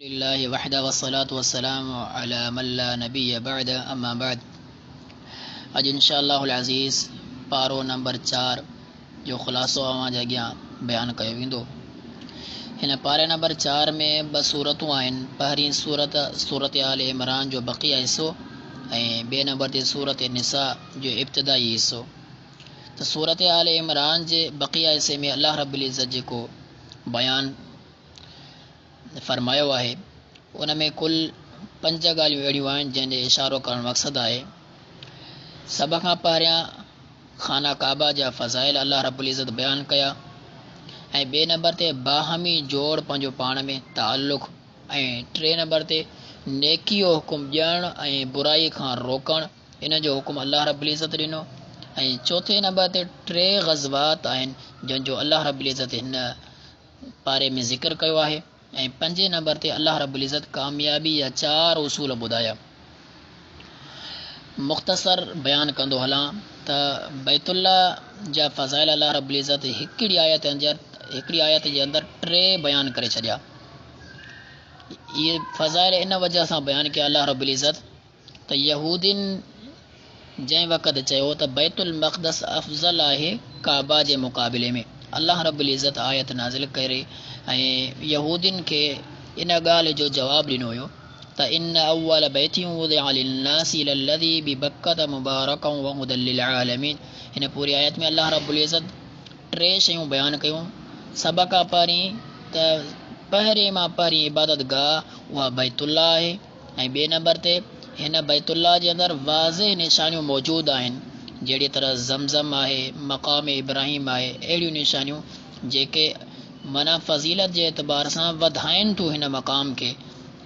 लिल्लाहि वहदा वस्सलातु वस्सलामु अला मन ला नबिय्य बअद अम्मा बाद। अज इंशाअल्लाहुल अज़ीज़ पारो नंबर 4 जो ख़ुलासो अवां जे अॻियां बयानु कयो वेंदो। हिन पारे नंबर 4 में 2 सूरतूं आहिनि। पहिरीं सूरत आल इमरान जो बक़िया हिस्सो ऐं ॿिए नंबर ते सूरत निसा जो इब्तिदाई हिस्सो। त सूरत आल इमरान जे बक़िया हिस्से में अल्लाह रब्बुल इज़्ज़त जेको बयानु फरमायो आहे उन में कुल 5 ॻाल्हियूं अहिड़ियूं आहिनि जंहिंजो इशारो करणु मक़सदु आहे। सभ खां पहिरियां खाना काबा जा फ़ज़ाइल अल्लाह रब्बुल इज़्ज़त बयानु कया ऐं ॿिए नंबर ते बाहमी जोड़ पंहिंजो पाण में ताल्लुक़ ऐं टे नंबर ते नेकी जो हुकुम ॾियणु ऐं बुराई खां रोकणु इन जो हुकुम अल्लाह रब्बुल इज़्ज़त ॾिनो ऐं चौथे नंबर ते 3 ग़ज़वात आहिनि जंहिंजो अल्लाह रब्बुल इज़्ज़त हिन पारे में ज़िक्र कयो आहे ऐं 5 नंबर ते अल्लाह रब्बुल इज़्ज़त कामयाबी या 4 उसूल ॿुधाया। मुख़्तसर बयानु कंदो हलां त बैतुल्ला जा फ़ज़ाइल अल्लाह रब्बुल इज़्ज़त हिकिड़ी आयत जे अंदरि 3 बयानु करे छॾिया। इहे फ़ज़ाइल इन वजह सां बयानु कया अल्लाह रब्बुल इज़्ज़त त यहूदिन जंहिं वक़्तु चयो त बैतुल मक़दस अफ़ज़ल आहे काबा जे मुक़ाबिले में, अल्लाह रब्बुल इज़्ज़त आयत नाज़िल करे ऐं यहूदिन खे इन ॻाल्हि जो जवाबु ॾिनो हुयो त इन अव्वल बैति वुदिअ लिन्नासि लल्लज़ी बिबक्कत मुबारकन व हुदल लिल आलमीन। हिन पूरी आयत में अल्लाह रब्बुल इज़्ज़त 3 शयूं बयानु कयूं। सभ खां पहिरीं त पहिरें मां पहिरीं इबादत गाह उहा बैतुल्ला आहे ऐं ॿिए नंबर ते हिन बैतुल्ला जे अंदरि वाज़िह निशानियूं मौजूदु आहिनि जहिड़ी तरह ज़मज़म आहे, मक़ाम इब्राहिम आहे, अहिड़ियूं निशानियूं जेके माना फ़ज़ीलत जे एतबार सां वधाइनि थियूं हिन मक़ाम खे।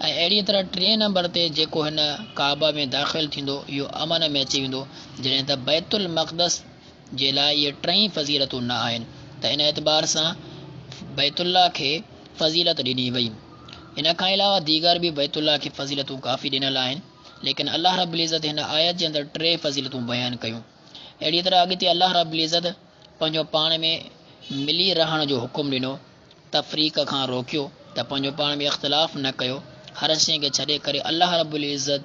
ऐं अहिड़ी तरह 3 नंबर ते जेको हिन काबा में दाख़िल थींदो इहो अमन में अची वेंदो, जॾहिं त बैतुल मक़दस जे लाइ इहे 3 फ़ज़ीलतूं न आहिनि त इन एतबार सां बैतुल्ला खे फ़ज़ीलत ॾिनी वई। इन खां अलावा दीगर बि बैतुल्ला खे फ़ज़ीलतूं काफ़ी ॾिनल आहिनि, लेकिन अल्लाह रब्बुल इज़्ज़त हिन आयत जे अंदरि 3 फ़ज़ीलतूं बयानु कयूं। अहिड़ी तरह अॻिते अल्लाह रब्बुल इज़्ज़त पंहिंजो पाण में मिली रहण जो हुकुम ॾिनो, तफ़रीक़ खां रोकियो त पंहिंजो पाण में इख़्तिलाफ़ न कयो, हर शइ खे छॾे करे अल्लाह रब्बुल इज़्ज़त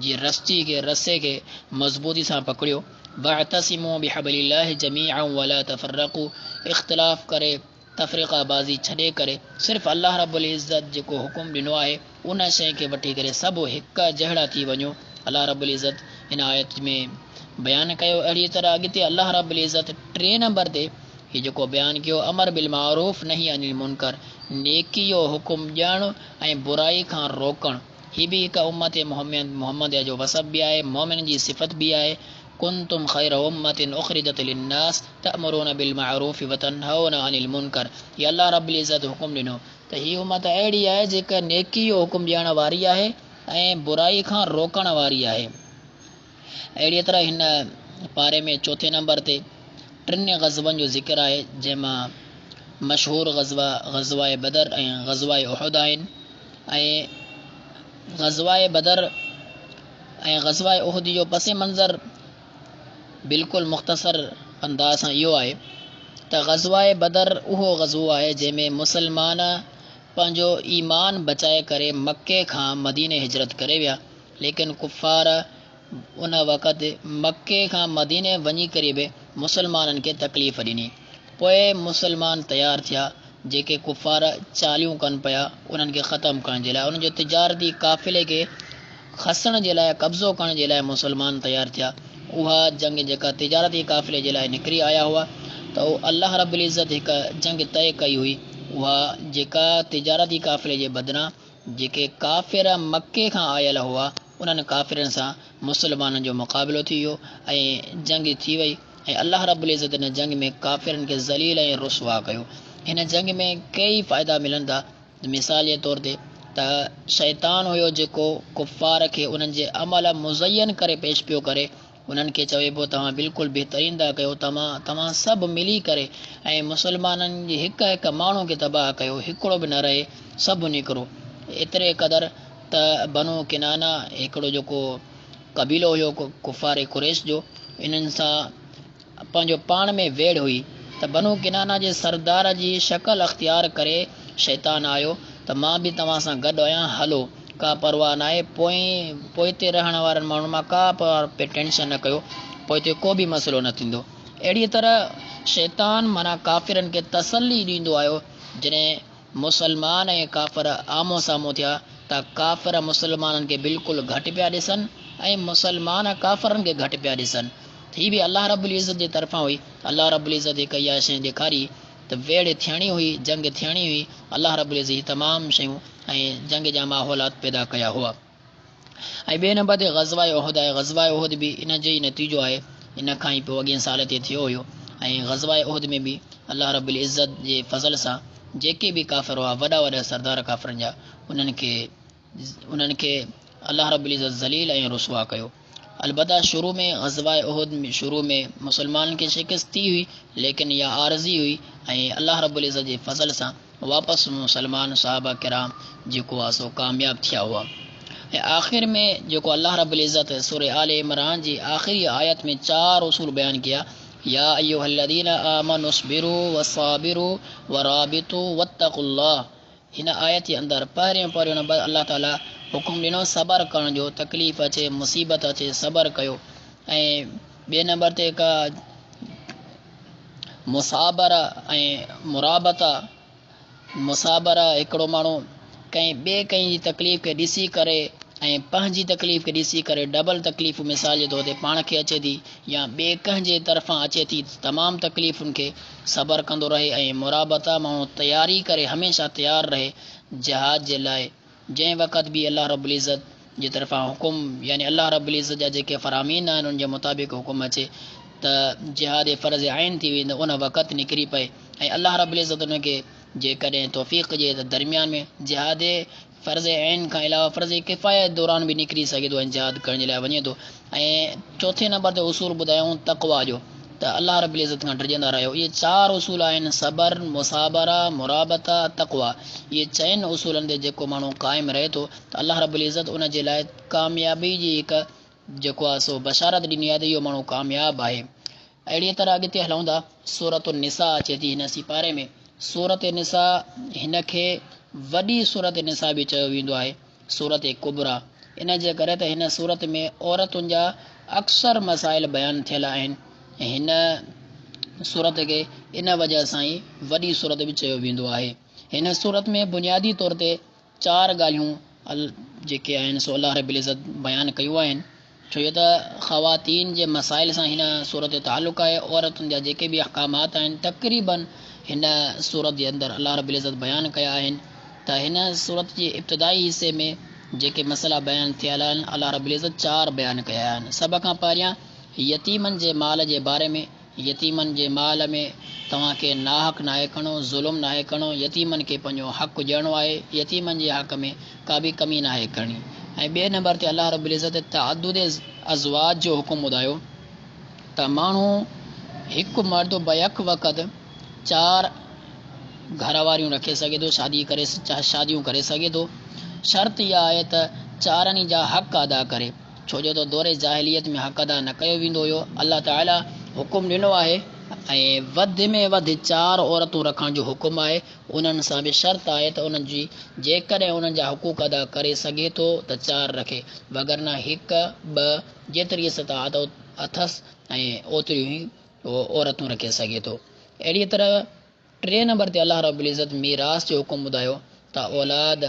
जी रस्से खे मज़बूती सां पकड़ियो। वअतसिमू बिहब्लिल्लाहि जमीअन वला तफ़र्रक़ू, इख़्तिलाफ़ करे तफ़रीक़ाबाज़ी छॾे करे सिर्फ़ु अल्लाह रब्बुल इज़्ज़त जेको हुकुम ॾिनो आहे उन शइ खे वठी करे सभु हिक जहिड़ा थी वञो, अल्लाह रब्बुल इज़्ज़त हिन आयत में बयानु कयो। अहिड़ी तरह अॻिते अल्लाह रब्बुल इज़्ज़त 3 नंबर ते हीउ जेको बयानु कयो अमर बिल मारूफ़ नही अनिल मुनकर, नेकी जो हुकुम ॾियणु ऐं बुराई खां रोकणु, हीअ बि हिकु उम्मत मोहम्मद जो वसफ़ बि आहे, मोमिन जी सिफ़त बि आहे। कुंतुम ख़ैर उम्मतिन उख़रिजत लिन्नास तअमुरूना बिल मारूफ़ व तनहौना अनिल मुनकर। हीअ अल्लाह रब्बुल इज़्ज़त हुकुम ॾिनो त हीअ उम्मत अहिड़ी आहे जेका नेकी जो हुकुम ॾियण वारी आहे ऐं बुराई खां रोकण वारी आहे। अहिड़ी तरह हिन पारे में चौथे नंबर ते 3 ग़ज़वनि जो ज़िक्र आहे, जंहिंमां मशहूर ग़ज़वा बदर ऐं ग़ज़वा उहुद आहिनि। ऐं ग़ज़वा बदर ऐं ग़ज़वा उहुद जो पस मंज़र बिल्कुलु मुख़्तसर अंदाज़ सां इहो आहे त ग़ज़वा बदर उहो ग़ज़वो आहे जंहिंमें मुसलमान पंहिंजो ईमान बचाए करे मके खां मदीने हिजरत करे विया, लेकिन कुफ़ार उन वक़्तु मके खां मदीने वञी करे बि मुसलमाननि खे तकलीफ़ ॾिनी। पोइ मुसलमान तयारु थिया, जेके कुफ़ार चालियूं कनि पिया उन्हनि खे ख़तमु करण जे लाइ, उन्हनि जो तिजारती काफ़िले खे खसण जे लाइ, कब्ज़ो करण जे लाइ मुसलमान तयारु थिया। उहा जंग जेका तिजारती काफ़िले जे लाइ निकिरी आया हुआ त अल्लाह रब्बुल इज़्ज़त हिकु जंग तय कई हुई, उहा जेका तिजारती काफ़िले जे बदिरां जेके काफ़िर मके खां आयल हुआ उन्हनि काफ़िरनि सां मुसलमाननि जो मुक़ाबिलो थी वियो ऐं जंग थी वई ऐं अल्लाह रब्बुल इज़्ज़त हिन जंग में काफ़िरनि खे ज़लील ऐं रुसवा कयो। हिन जंग में कई फ़ाइदा मिलनि था। मिसाल जे तौर ते त शैतान हुयो जेको कुफ़ार खे उन्हनि जे अमल मुज़यन करे पेश पियो करे, उन्हनि खे चवे पियो तव्हां बिल्कुलु बहितरीन था कयो, तव्हां सभु मिली करे ऐं मुसलमाननि जे हिकु माण्हू खे तबाह कयो, हिकिड़ो बि न रहे, सभु निकिरो। एतिरे क़दुरु त बनु किनाना हिकिड़ो जेको कबीलो हुयो कुफ़ार कुरैश जो, इन्हनि सां पंहिंजो पाण में वेड़ हुई त बनु किनाना जे सरदार जी शक्ल अख़्तियार करे शैतान आयो त मां बि तव्हां सां गॾु आहियां, हलो का परवाह न आहे, पोइ ते रहण वारनि माण्हुनि मां का टेंशन न कयो, पोइ ते को बि मसइलो न थींदो। अहिड़ी तरह शैतान माना काफ़िरनि खे तसल्ली ॾींदो आयो। जॾहिं मुसलमान ऐं काफ़िर आमो साम्हूं थिया त काफ़िर मुसलमाननि खे बिल्कुलु घटि पिया ॾिसनि ऐं मुसलमान काफ़िरनि खे घटि पिया ॾिसनि। ही बि अलाह रब्बुल इज़्ज़त जे तरफ़ां हुई। अलाह रब्बुल इज़्ज़त हिकु इहा शइ ॾेखारी त वेड़ थियणी हुई, जंग थियणी हुई। अलाह रब्बुल इज़्ज़त तमामु शयूं ऐं जंग जा माहौलात पैदा कया हुआ। ऐं ॿिए नंबर ते ग़ज़वा उहद आहे। ग़ज़वा उहद बि इन जो ई नतीजो आहे, इन खां ई पोइ अॻिए साल ते थियो हुयो। ऐं ग़ज़वा उहद में बि अलाह रब्बुल इज़्ज़त जे फज़ल सां जेके बि काफ़िर हुआ, वॾा वॾा सरदार काफ़िरनि जा, उन्हनि खे अलाह रब्बुल इज़्ज़त ज़लील ऐं रुसवा कयो। अलबत्ता शुरू में ग़ज़वा उहद में शुरू में मुसलमाननि खे शिकस्त थी हुई, लेकिन इहा आरज़ी हुई ऐं अलाह रब्बुल इज़्ज़त जे फज़ल सां वापसि मुसलमान सहाबा किराम जेको आहे सो कामयाबु थिया हुआ। ऐं आख़िर में जेको अलाह रब्बुल इज़्ज़त सूरह आल इमरान जी आख़िरी आयत में 4 उसूल बयानु कया। या अय्युहल्लज़ीना आमनु अस्बिरू वसाबिरू वराबितू वत्तक़ुल्लाह। हिन आयत जे अंदरि पहिरियों नंबर अल्लाह ताला हुकुम ॾिनो सबर करण जो, तकलीफ़ अचे मुसीबत अचे सबर कयो। ऐं ॿिए नंबर ते का मुसाबर ऐं मुराबता। मुसाबर हिकिड़ो माण्हू कंहिं जी तकलीफ़ खे ॾिसी करे ऐं पंहिंजी तकलीफ़ खे ॾिसी करे डबल तकलीफ़, मिसाल जे तौर ते पाण खे अचे थी या ॿिए कंहिंजे तरफ़ां अचे थी, तमामु तकलीफ़ुनि खे सबर कंदो रहे। ऐं मुराबता माण्हू तयारी करे हमेशह तयारु रहे जहाद जे लाइ। जंहिं वक़्त बि अलाह रब्बुल इज़्ज़त जे तरफ़ां हुकुम यानी अलाह रब्बुल इज़्ज़त जा जेके फ़रामीन आहिनि उन जे मुताबिक़ हुकुम अचे त जिहाद फ़र्ज़ आइन थी वेंदो, उन वक़्तु निकिरी पए। ऐं अलाह रब्बुल इज़्ज़त उनखे जेकॾहिं तौफ़ीक़ जे त दरमियान में जिहाद फ़र्ज़ आइन खां अलावा फ़र्ज़ किफ़ायत दौरान बि निकिरी सघे थो ऐं जिहाद करण जे लाइ वञे थो। ऐं चौथे नंबर ते उसूल ॿुधायूं तक़वा जो, त अलाह रब्बुल इज़्ज़त खां डिॼंदा रहियो। इहे 4 उसूल आहिनि, सबर, मुसाबरा, मुराबता, तक़वा। इहे 4 उसूलनि ते जेको माण्हू क़ाइमु रहे थो त अलाह रब्बुल इज़्ज़त उन जे लाइ कामयाबी जी हिकु जेको आहे सो बशारत ॾिनी आहे त इहो माण्हू कामयाबु आहे। अहिड़ी तरह अॻिते हलूं था, सूरत निसा अचे थी हिन सिपारे में। सूरत निसा हिन खे वॾी सूरत निसा बि चयो वेंदो आहे, सूरत कुबरा। इन जे करे त हिन सूरत में औरतुनि जा अक्सर मसाइल बयानु थियल आहिनि। हिन सूरत खे इन वजह सां ई वॾी सूरत बि चयो वेंदो आहे। हिन सूरत में बुनियादी तौर ते 4 ॻाल्हियूं जेके आहिनि सो अलाह रब्बुल इज़्ज़त बयानु कयूं आहिनि। छो त ख़वातीन जे मसाइल सां हिन सूरत जो तालुक़ु आहे। औरतुनि जा जेके बि अहकामात आहिनि तक़रीबन हिन सूरत जे अंदरि अलाह रब्बुल इज़्ज़त बयानु कया आहिनि। त हिन सूरत जे इब्तिदाई हिसे में जेके मसइला बयानु थियल आहिनि अलाह रब्बुल इज़्ज़त 4 बयानु कया आहिनि। सभ खां पहिरियां यतीमनि जे माल जे बारे में। यतीमनि जे माल में तव्हांखे नाहक नाहे करिणो, ज़ुल्म नाहे करिणो, यतीमनि खे पंहिंजो हक़ु ॾियणो आहे, यतीमनि जे हक़ में का बि कमी नाहे करणी। ऐं ॿिए नंबर ते अलाह रब्बुल इज़्ज़त तअद्दुद अज़वाज जो हुकुम ॿुधायो त माण्हू हिकु मर्द बैक वक़्तु 4 घर वारियूं रखे सघे थो, शादियूं करे सघे थो। शर्त इहा आहे त 4 जा हक़ अदा करे। छो जो त दौरे जाहिलियत में हक़ अदा न कयो वेंदो हुयो। अलाह ताला हुकुम ॾिनो आहे ऐं वधि में वधि 4 औरतूं रखण जो हुकुम आहे। उन्हनि सां बि शर्त आहे त उन्हनि जी जेकॾहिं उन्हनि जा हुक़ूक़ अदा करे सघे थो त 4 रखे, वगरना 1 2 जेतिरी इस्ताअत अथसि ऐं ओतिरियूं ई औरतूं रखे सघे थो। अहिड़ी तरह 3 नंबर ते अलाह रब्बुल इज़्ज़त मीरास जो हुकुम ॿुधायो त औलाद,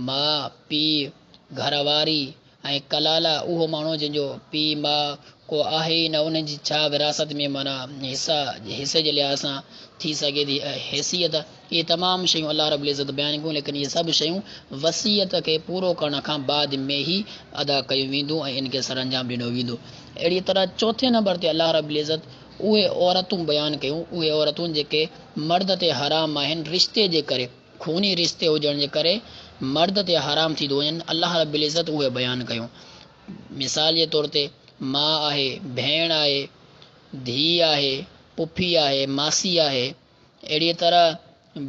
माउ पीउ, घरवारी ऐं कलाला, उहो माण्हू जंहिंजो पीउ माउ को आहे ई न, उन जी छा विरासत में माना हिसे जे लिहाज़ सां थी सघे थी हैसियत। इहे तमामु शयूं अलाह रब्बुल इज़्ज़त बयानु कयूं, लेकिन इहे सभु शयूं वसीयत खे पूरो करण खां बाद में ई अदा कयूं वेंदियूं ऐं इन खे सर अंजाम ॾिनो वेंदो। अहिड़ी तरह 4 नंबर ते अलाह रब्बुल इज़्ज़त उहे औरतूं बयानु कयूं, उहे औरतूं जेके मर्द ते हराम आहिनि रिश्ते जे करे, खूनी रिश्ते हुजण जे करे मर्द ते हराम थी थो वञनि। अलाह रब्बुल इज़्ज़त उहे बयानु कयूं। मिसाल जे तौर ते माउ आहे, भेण आहे, धीउ आहे, पुफी आहे, मासी आहे, अहिड़ी तरह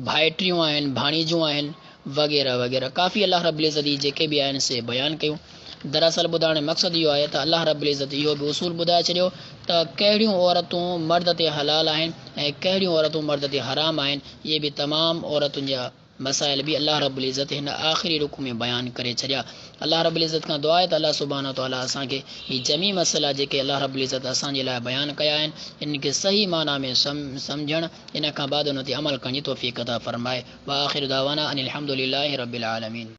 भाइटियूं आहिनि, भाणीजूं आहिनि, वग़ैरह वग़ैरह। काफ़ी अलाह रब्बुल इज़्ज़त जेके बि आहिनि से बयानु कयूं। दरअसल ॿुधाइण जो मक़सदु इहो आहे त अलाह रब्बुल इज़्ज़त इहो बि उसूल ॿुधाए छॾियो त कहिड़ियूं औरतूं मर्द ते हलाल आहिनि ऐं कहिड़ियूं औरतूं मर्द ते हराम आहिनि। इहे बि तमामु औरतुनि जा मसाइल बि अल्लाह रब्बुल इज़्ज़त हिन आख़िरी रुक में बयानु करे छॾिया। अल्लाह रब्बुल इज़्ज़त खां दुआ आहे त अल्लाह सुब्हानो तआला असांखे ही जमी मसइला जेके अल्लाह रब्बुल इज़्ज़त असांजे लाइ बयानु कया आहिनि इन खे सही माना में सम्झणु इन खां बाद उन ते अमल करण जी तौफ़ीक़ अता फ़रमाए। व आख़िर दावाना अनिल हम्दुलिल्लाहि रब्बिल आलमीन।